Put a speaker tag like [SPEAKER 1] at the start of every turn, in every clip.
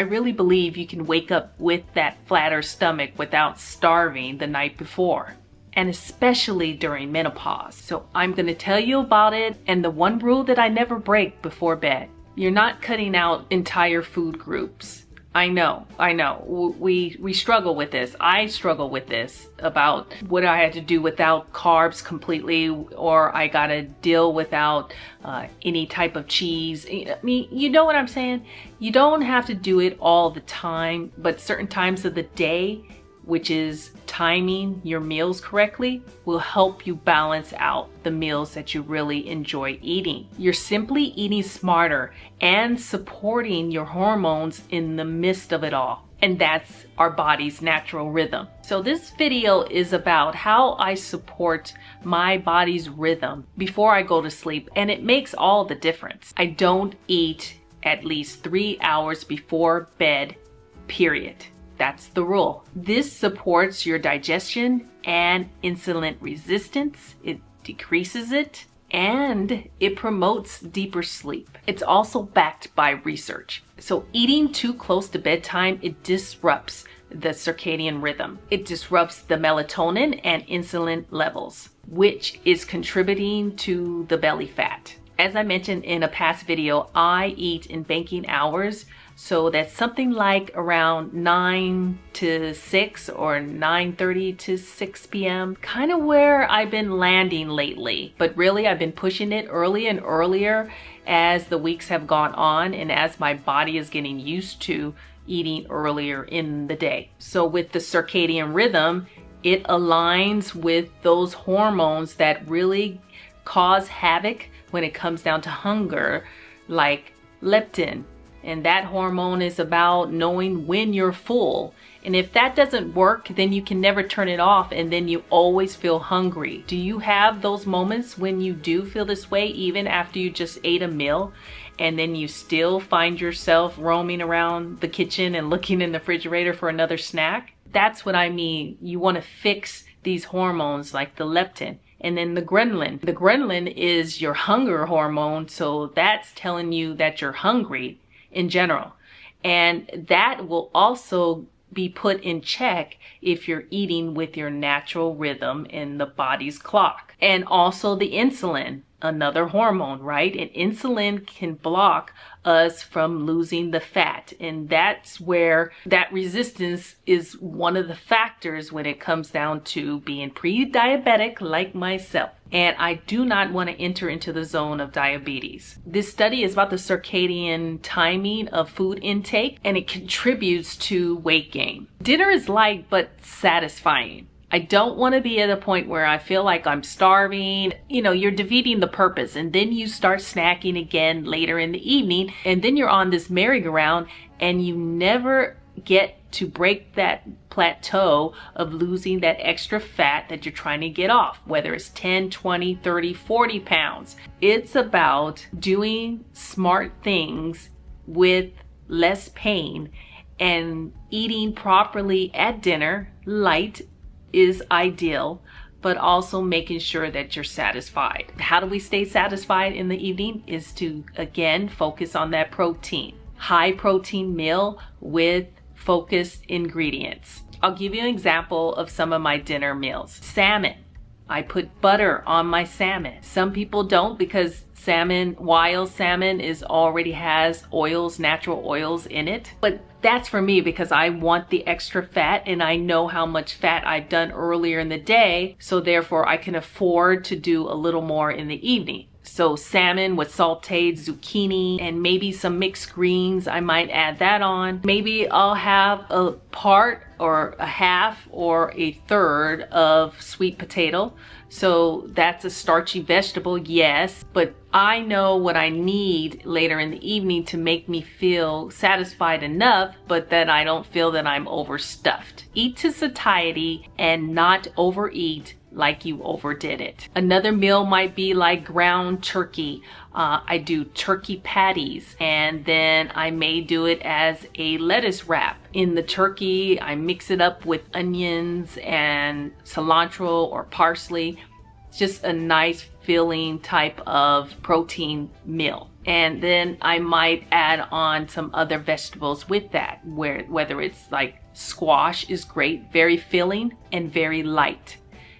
[SPEAKER 1] I really believe you can wake up with that flatter stomach without starving the night before, and especially during menopause. So I'm going to tell you about it and the one rule that I never break before bed. You're not cutting out entire food groups. I know. We struggle with this. I struggle with this about what I had to do without carbs completely, or I gotta deal without any type of cheese. I mean, you know what I'm saying? You don't have to do it all the time, but certain times of the day, which is timing your meals correctly, will help you balance out the meals that you really enjoy eating. You're simply eating smarter and supporting your hormones in the midst of it all. And that's our body's natural rhythm. So this video is about how I support my body's rhythm before I go to sleep, and it makes all the difference. I don't eat at least 3 hours before bed, period. That's the rule. This supports your digestion and insulin resistance. It decreases it, and it promotes deeper sleep. It's also backed by research. So eating too close to bedtime, it disrupts the circadian rhythm. It disrupts the melatonin and insulin levels, which is contributing to the belly fat. As I mentioned in a past video, I eat in banking hours. So that's something like around 9 to 6 or 9:30 to 6 p.m. Kind of where I've been landing lately. But really, I've been pushing it earlier and earlier as the weeks have gone on and as my body is getting used to eating earlier in the day. So with the circadian rhythm, it aligns with those hormones that really cause havoc when it comes down to hunger, like leptin. And that hormone is about knowing when you're full. And if that doesn't work, then you can never turn it off, and then you always feel hungry. Do you have those moments when you do feel this way, even after you just ate a meal, and then you still find yourself roaming around the kitchen and looking in the refrigerator for another snack? That's what I mean. You want to fix these hormones like the leptin. And then the ghrelin. The ghrelin is your hunger hormone, so that's telling you that you're hungry in general. And that will also be put in check if you're eating with your natural rhythm in the body's clock. And also the insulin, another hormone, right? And insulin can block us from losing the fat. And that's where that resistance is one of the factors when it comes down to being pre-diabetic like myself. And I do not want to enter into the zone of diabetes. This study is about the circadian timing of food intake, and it contributes to weight gain. Dinner is light but satisfying. I don't want to be at a point where I feel like I'm starving. You know, you're defeating the purpose, and then you start snacking again later in the evening, and then you're on this merry-go-round and you never get to break that plateau of losing that extra fat that you're trying to get off, whether it's 10, 20, 30, 40 pounds. It's about doing smart things with less pain, and eating properly at dinner, light is ideal, but also making sure that you're satisfied. How do we stay satisfied in the evening? Is to, again, focus on that protein. High protein meal with focused ingredients. I'll give you an example of some of my dinner meals. Salmon. I put butter on my salmon. Some people don't, because salmon, wild salmon, already has oils, natural oils in it. But that's for me because I want the extra fat, and I know how much fat I've done earlier in the day. So therefore I can afford to do a little more in the evening. So salmon with sauteed zucchini and maybe some mixed greens, I might add that on. Maybe I'll have a part or a half or a third of sweet potato. So that's a starchy vegetable, yes, but I know what I need later in the evening to make me feel satisfied enough, but that I don't feel that I'm overstuffed. Eat to satiety and not overeat like you overdid it. Another meal might be like ground turkey. I do turkey patties, and then I may do it as a lettuce wrap. In the turkey, I mix it up with onions and cilantro or parsley, just a nice filling type of protein meal. And then I might add on some other vegetables with that, whether it's like squash is great, very filling and very light.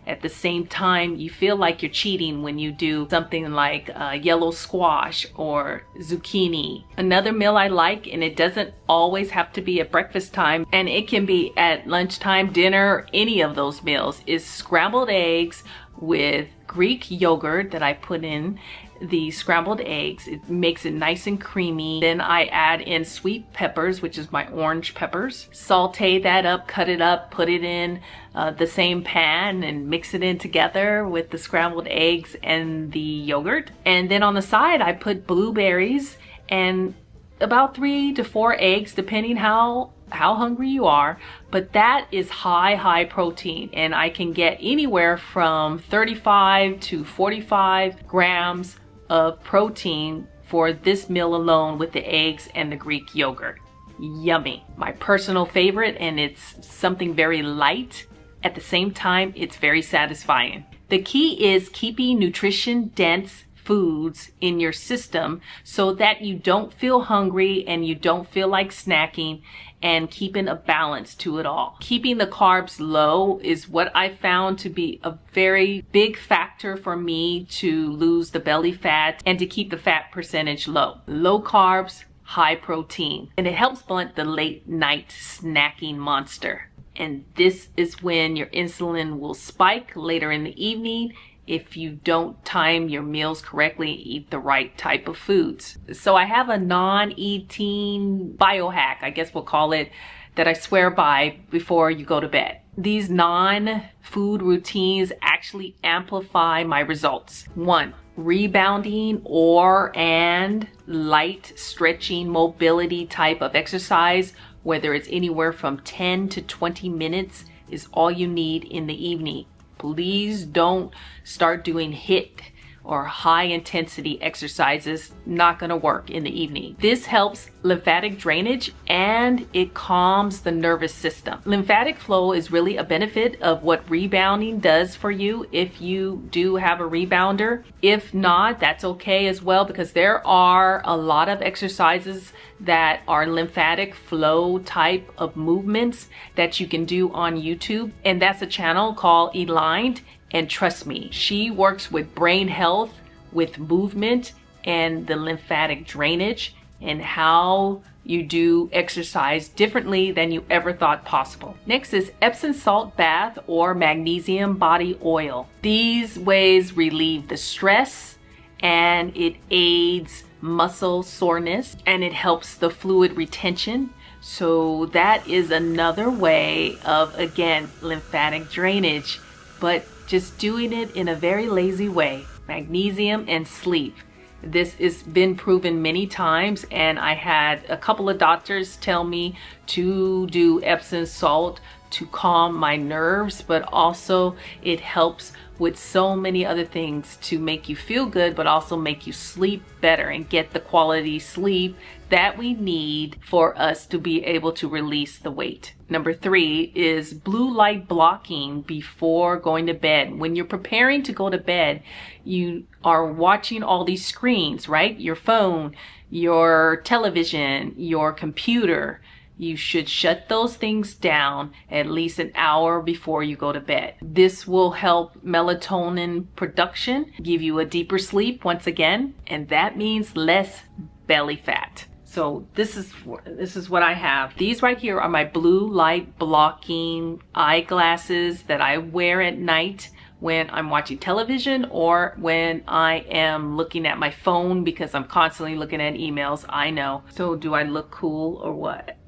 [SPEAKER 1] At the same time, you feel like you're cheating when you do something like yellow squash or zucchini. Another meal I like, and it doesn't always have to be at breakfast time, and it can be at lunchtime, dinner, any of those meals, is scrambled eggs with Greek yogurt that I put in the scrambled eggs. It makes it nice and creamy. Then I add in sweet peppers, which is my orange peppers. Saute that up, cut it up, put it in the same pan and mix it in together with the scrambled eggs and the yogurt. And then on the side, I put blueberries and about 3 to 4 eggs, depending how hungry you are. But that is high protein, and I can get anywhere from 35 to 45 grams of protein for this meal alone with the eggs and the Greek yogurt. Yummy. My personal favorite, and it's something very light. At the same time, it's very satisfying. The key is keeping nutrition dense foods in your system so that you don't feel hungry and you don't feel like snacking, and keeping a balance to it all. Keeping the carbs low is what I found to be a very big factor for me to lose the belly fat and to keep the fat percentage low. Low carbs, high protein, and it helps blunt the late night snacking monster. And this is when your insulin will spike later in the evening if you don't time your meals correctly and eat the right type of foods. So I have a non-eating biohack, I guess we'll call it, that I swear by before you go to bed. These non-food routines actually amplify my results. 1, rebounding and light stretching mobility type of exercise, whether it's anywhere from 10 to 20 minutes, is all you need in the evening. Please don't start doing HIIT or high intensity exercises. Not going to work in the evening. This helps lymphatic drainage and it calms the nervous system. Lymphatic flow is really a benefit of what rebounding does for you if you do have a rebounder. If not, that's okay as well, because there are a lot of exercises that are lymphatic flow type of movements that you can do on YouTube. And that's a channel called Aligned. And trust me, she works with brain health, with movement and the lymphatic drainage, and how you do exercise differently than you ever thought possible. Next is Epsom salt bath or magnesium body oil. These ways relieve the stress and it aids muscle soreness and it helps the fluid retention. So that is another way of, again, lymphatic drainage, but just doing it in a very lazy way. Magnesium and sleep. This has been proven many times, and I had a couple of doctors tell me to do Epsom salt to calm my nerves, but also it helps with so many other things to make you feel good, but also make you sleep better and get the quality sleep that we need for us to be able to release the weight. Number 3 is blue light blocking before going to bed. When you're preparing to go to bed, you are watching all these screens, right? Your phone, your television, your computer. You should shut those things down at least an hour before you go to bed. This will help melatonin production, give you a deeper sleep once again, and that means less belly fat. So this is what I have. These right here are my blue light blocking eyeglasses that I wear at night when I'm watching television or when I am looking at my phone, because I'm constantly looking at emails, I know. So do I look cool or what?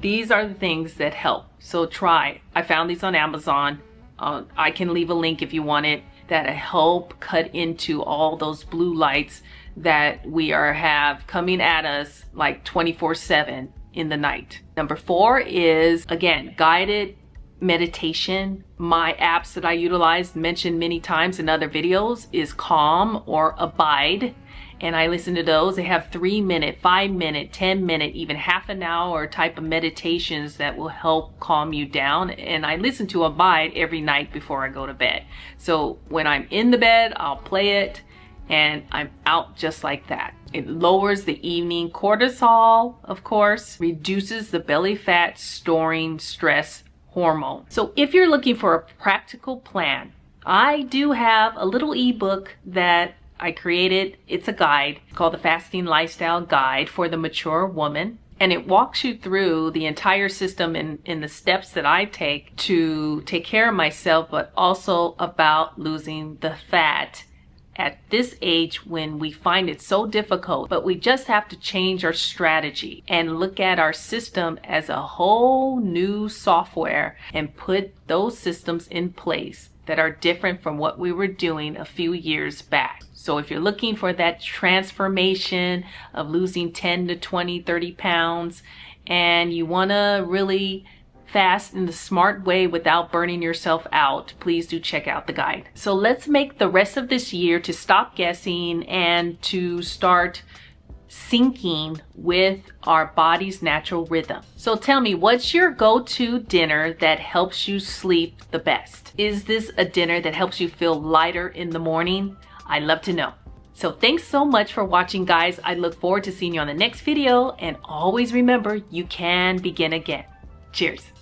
[SPEAKER 1] These are the things that help. So try. I found these on Amazon. I can leave a link if you want it, that help cut into all those blue lights that we have coming at us like 24/7 in the night. Number 4 is, again, guided meditation. My apps that I utilize, mentioned many times in other videos, is Calm or Abide. and I listen to those. They have 3-minute, 5-minute, 10-minute, even half an hour type of meditations that will help calm you down. And I listen to Abide every night before I go to bed. So when I'm in the bed, I'll play it and I'm out just like that. It lowers the evening cortisol, of course, reduces the belly fat storing stress hormone. So if you're looking for a practical plan, I do have a little ebook that I created. It's a guide called the Fasting Lifestyle Guide for the Mature Woman. And it walks you through the entire system in the steps that I take to take care of myself, but also about losing the fat at this age when we find it so difficult. But we just have to change our strategy and look at our system as a whole new software and put those systems in place that are different from what we were doing a few years back. So if you're looking for that transformation of losing 10 to 20, 30 pounds, and you want to really fast in the smart way without burning yourself out, please do check out the guide. So let's make the rest of this year to stop guessing and to start syncing with our body's natural rhythm. So tell me, what's your go-to dinner that helps you sleep the best? Is this a dinner that helps you feel lighter in the morning? I'd love to know. So thanks so much for watching, guys. I look forward to seeing you on the next video, and always remember, you can begin again. Cheers.